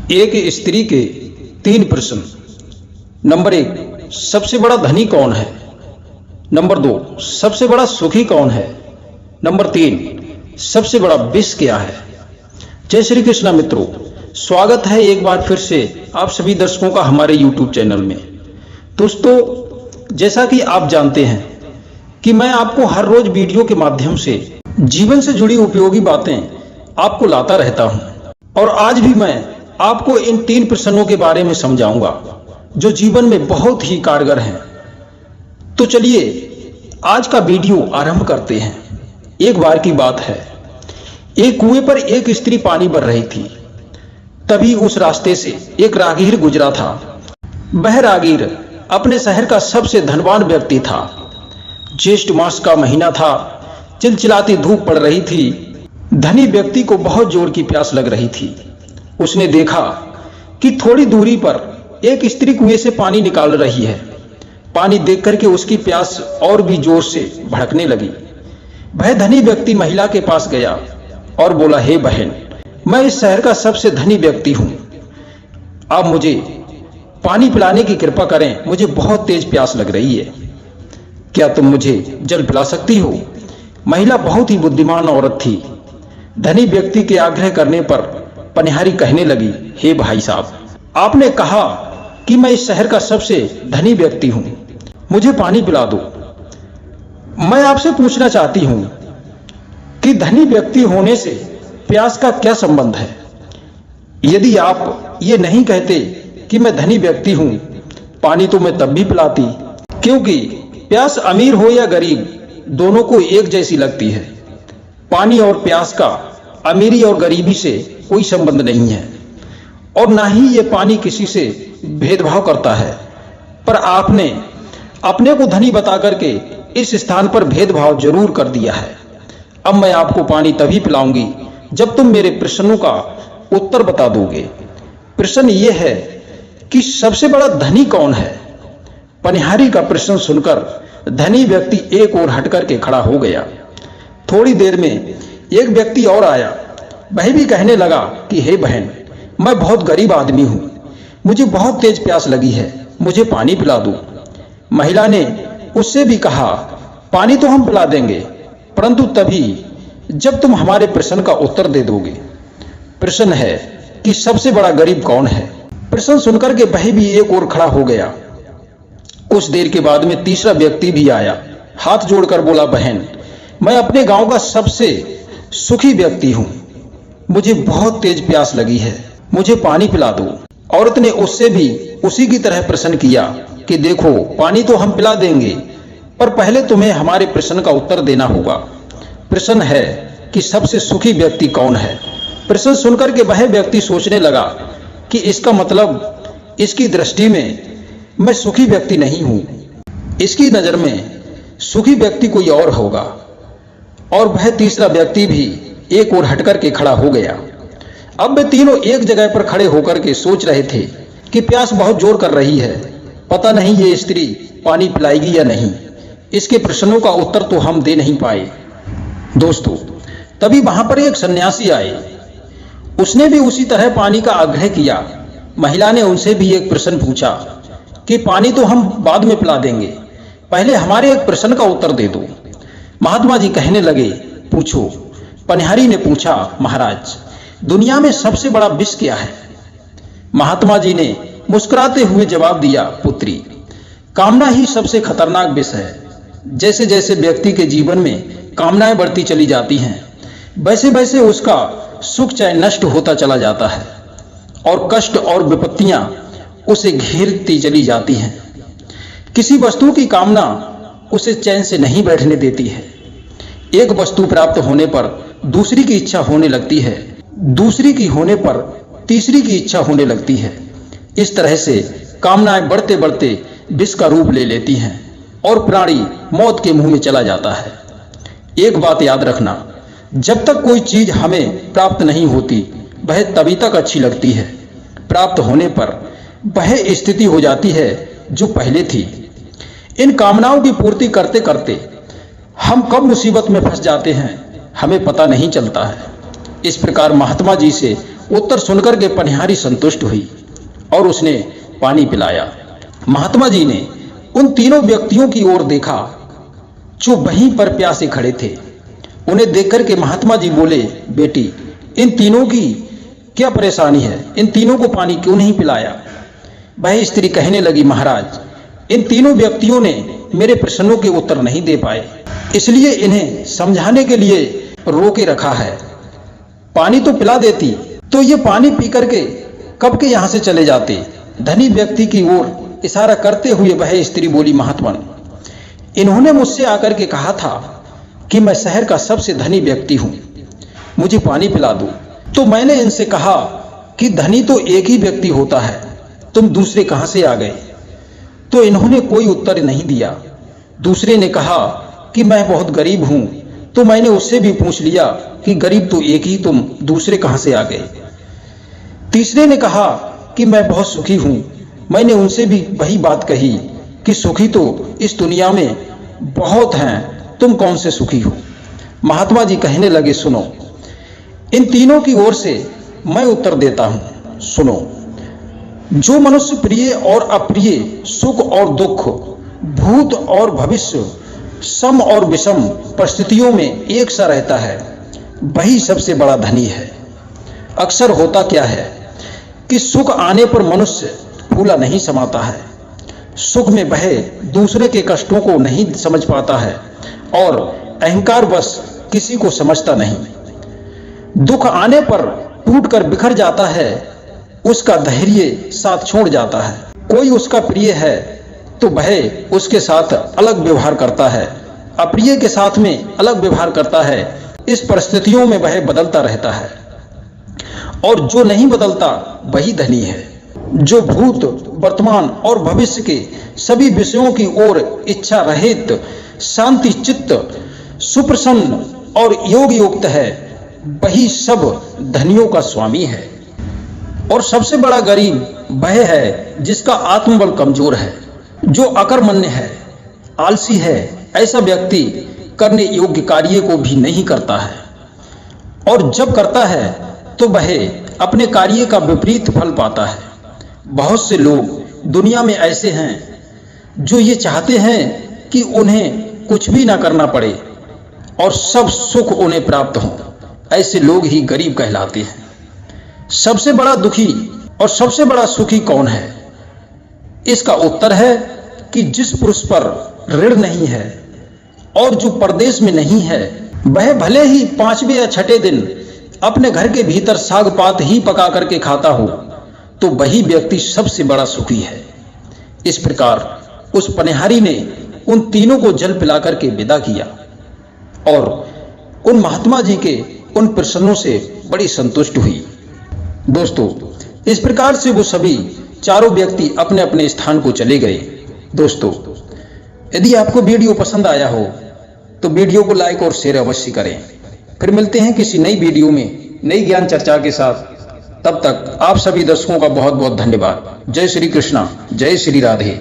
एक स्त्री के 3 प्रश्न। नंबर 1, सबसे बड़ा धनी कौन है? नंबर 2, सबसे बड़ा सुखी कौन है? नंबर 3, सबसे बड़ा विष क्या है? जय श्री कृष्णा मित्रों, स्वागत है एक बार फिर से आप सभी दर्शकों का हमारे YouTube चैनल में। दोस्तों, जैसा कि आप जानते हैं कि मैं आपको हर रोज वीडियो के माध्यम से जीवन से जुड़ी उपयोगी बातें आपको लाता रहता हूं, और आज भी मैं आपको इन 3 प्रश्नों के बारे में समझाऊंगा जो जीवन में बहुत ही कारगर हैं। तो चलिए आज का वीडियो आरंभ करते हैं। एक बार की बात है, एक कुएं पर एक स्त्री पानी भर रही थी। तभी उस रास्ते से एक राहगीर गुजरा था। वह राहगीर अपने शहर का सबसे धनवान व्यक्ति था। ज्येष्ठ मास का महीना था, चिलचिलाती धूप पड़ रही थी। धनी व्यक्ति को बहुत जोर की प्यास लग रही थी। उसने देखा कि थोड़ी दूरी पर एक स्त्री कुएं से पानी निकाल रही है। पानी देख करके उसकी प्यास और भी जोर से भड़कने लगी। वह धनी व्यक्ति महिला के पास गया और बोला, हे बहन, मैं इस शहर का सबसे धनी व्यक्ति हूं। आप मुझे पानी पिलाने की कृपा करें, मुझे बहुत तेज प्यास लग रही है। क्या तुम मुझे जल पिला सकती हो? महिला बहुत ही बुद्धिमान औरत थी। धनी व्यक्ति के आग्रह करने पर पनिहारी कहने लगी, हे भाई साहब, आपने कहा कि मैं इस शहर का सबसे धनी व्यक्ति हूं, मुझे पानी पिला दो। मैं आपसे पूछना चाहती हूं कि धनी व्यक्ति होने से प्यास का क्या संबंध है? यदि आप ये नहीं कहते कि मैं धनी व्यक्ति हूं, पानी तो मैं तब भी पिलाती, क्योंकि प्यास अमीर हो या गरीब दोनों को एक जैसी लगती है। पानी और प्यास का अमीरी और गरीबी से कोई संबंध नहीं है, और ना ही ये पानी किसी से भेदभाव करता है। पर आपने अपने को धनी बता करके इस स्थान पर भेदभाव जरूर कर दिया है। अब मैं आपको पानी तभी पिलाऊंगी जब तुम मेरे प्रश्नों का उत्तर बता दोगे। प्रश्न ये है कि सबसे बड़ा धनी कौन है? पनिहारी का प्रश्न सुनकर धनी व्यक्ति एक ओर हट करके खड़ा हो गया। थोड़ी देर में एक व्यक्ति और आया। वह भी कहने लगा कि हे बहन, मैं बहुत गरीब आदमी हूं, मुझे बहुत तेज प्यास लगी है, मुझे पानी पिला दो। महिला ने उससे भी कहा, पानी तो हम पिला देंगे, परंतु तभी जब तुम हमारे प्रश्न का उत्तर दे दोगे। प्रश्न है कि सबसे बड़ा गरीब कौन है? प्रश्न सुनकर के वह भी एक ओर खड़ा हो गया। कुछ देर के बाद में तीसरा व्यक्ति भी आया। हाथ जोड़कर बोला, बहन, मैं अपने गांव का सबसे सुखी व्यक्ति हूं, मुझे बहुत तेज प्यास लगी है, मुझे पानी पिला दो। औरत ने उससे भी उसी की तरह प्रश्न किया कि देखो, पानी तो हम पिला देंगे, पर पहले तुम्हें हमारे प्रश्न का उत्तर देना होगा। प्रश्न है कि सबसे सुखी व्यक्ति कौन है? प्रश्न सुनकर के वह व्यक्ति सोचने लगा कि इसका मतलब इसकी दृष्टि में मैं सुखी व्यक्ति नहीं हूं, इसकी नजर में सुखी व्यक्ति कोई और होगा। और वह तीसरा व्यक्ति भी एक ओर हटकर के खड़ा हो गया। अब वे तीनों एक जगह पर खड़े होकर के सोच रहे थे कि प्यास बहुत जोर कर रही है, पता नहीं ये स्त्री पानी पिलाएगी या नहीं। इसके प्रश्नों का उत्तर तो हम दे नहीं पाए। दोस्तों, तभी वहां पर एक सन्यासी आए। उसने भी उसी तरह पानी का आग्रह किया। महिला ने उनसे भी एक प्रश्न पूछा कि पानी तो हम बाद में पिला देंगे, पहले हमारे एक प्रश्न का उत्तर दे दो। महात्मा जी कहने लगे, पूछो। पनिहारी ने पूछा, महाराज, दुनिया में सबसे बड़ा विष क्या है? महात्मा जी ने मुस्कुराते हुए जवाब दिया, पुत्री, कामना ही सबसे खतरनाक विष है। जैसे जैसे व्यक्ति के जीवन में कामनाएं बढ़ती चली जाती हैं, वैसे वैसे उसका सुख चैन नष्ट होता चला जाता है, और कष्ट और विपत्तियां उसे घेरती चली जाती हैं। किसी वस्तु की कामना उसे चैन से नहीं बैठने देती है। एक वस्तु प्राप्त होने पर दूसरी की इच्छा होने लगती है, दूसरी की होने पर तीसरी की इच्छा होने लगती है। इस तरह से कामनाएं बढ़ते बढ़ते विष का रूप ले लेती हैं और प्राणी मौत के मुंह में चला जाता है। एक बात याद रखना, जब तक कोई चीज हमें प्राप्त नहीं होती, वह तभी तक अच्छी लगती है। प्राप्त होने पर वह स्थिति हो जाती है जो पहले थी। इन कामनाओं की पूर्ति करते करते हम कब मुसीबत में फंस जाते हैं, हमें पता नहीं चलता है। इस प्रकार महात्मा जी से उत्तर सुनकर के पनिहारी संतुष्ट हुई और उसने पानी पिलाया। महात्मा जी ने उन तीनों व्यक्तियों की ओर देखा जो वहीं पर प्यासे खड़े थे। उन्हें देखकर के महात्मा जी बोले, बेटी, इन तीनों की क्या परेशानी है? इन तीनों को पानी क्यों नहीं पिलाया? वह स्त्री कहने लगी, महाराज, इन तीनों व्यक्तियों ने मेरे प्रश्नों के उत्तर नहीं दे पाए, इसलिए इन्हें समझाने के लिए रोके रखा है। पानी तो पिला देती तो ये पानी पी करके कब के यहाँ से चले जाते। धनी व्यक्ति की ओर इशारा करते हुए वह स्त्री बोली, महात्मन, इन्होंने मुझसे आकर के कहा था कि मैं शहर का सबसे धनी व्यक्ति हूं, मुझे पानी पिला दो। तो मैंने इनसे कहा कि धनी तो एक ही व्यक्ति होता है, तुम दूसरे कहां से आ गए? तो इन्होंने कोई उत्तर नहीं दिया। दूसरे ने कहा कि मैं बहुत गरीब हूं, तो मैंने उससे भी पूछ लिया कि गरीब तो एक ही, तुम दूसरे कहां से आ गए? तीसरे ने कहा कि मैं बहुत सुखी हूं, मैंने उनसे भी वही बात कही कि सुखी तो इस दुनिया में बहुत हैं, तुम कौन से सुखी हो? महात्मा जी कहने लगे, सुनो, इन तीनों की ओर से मैं उत्तर देता हूं, सुनो। जो मनुष्य प्रिय और अप्रिय, सुख और दुख, भूत और भविष्य, सम और विषम परिस्थितियों में एक सा रहता है, वही सबसे बड़ा धनी है। अक्सर होता क्या है कि सुख आने पर मनुष्य फूला नहीं समाता है, सुख में वह दूसरे के कष्टों को नहीं समझ पाता है और अहंकार बस किसी को समझता नहीं। दुख आने पर टूट कर बिखर जाता है, उसका धैर्य साथ छोड़ जाता है। कोई उसका प्रिय है तो वह उसके साथ अलग व्यवहार करता है, अप्रिय के साथ में अलग व्यवहार करता है। इस परिस्थितियों में वह बदलता रहता है और जो नहीं बदलता वही धनी है। जो भूत, वर्तमान और भविष्य के सभी विषयों की ओर इच्छा रहित, शांति चित्त, सुप्रसन्न और योग युक्त है, वही सब धनियों का स्वामी है। और सबसे बड़ा गरीब वह है जिसका आत्मबल कमजोर है, जो अकर्मण्य है, आलसी है। ऐसा व्यक्ति करने योग्य कार्य को भी नहीं करता है और जब करता है तो वह अपने कार्य का विपरीत फल पाता है। बहुत से लोग दुनिया में ऐसे हैं जो ये चाहते हैं कि उन्हें कुछ भी ना करना पड़े और सब सुख उन्हें प्राप्त हो। ऐसे लोग ही गरीब कहलाते हैं। सबसे बड़ा दुखी और सबसे बड़ा सुखी कौन है? इसका उत्तर है कि जिस पुरुष पर ऋण नहीं है और जो परदेश में नहीं है, वह भले ही 5वें या 6ठे दिन अपने घर के भीतर साग पात ही पका करके खाता हो, तो वही व्यक्ति सबसे बड़ा सुखी है। इस प्रकार उस पनिहारी ने उन तीनों को जल पिला करके विदा किया और उन महात्मा जी के उन प्रश्नों से बड़ी संतुष्ट हुई। दोस्तों, इस प्रकार से वो सभी चारों व्यक्ति अपने अपने स्थान को चले गए। दोस्तों, यदि आपको वीडियो पसंद आया हो तो वीडियो को लाइक और शेयर अवश्य करें। फिर मिलते हैं किसी नई वीडियो में नई ज्ञान चर्चा के साथ। तब तक आप सभी दर्शकों का बहुत बहुत धन्यवाद। जय श्री कृष्णा, जय श्री राधे।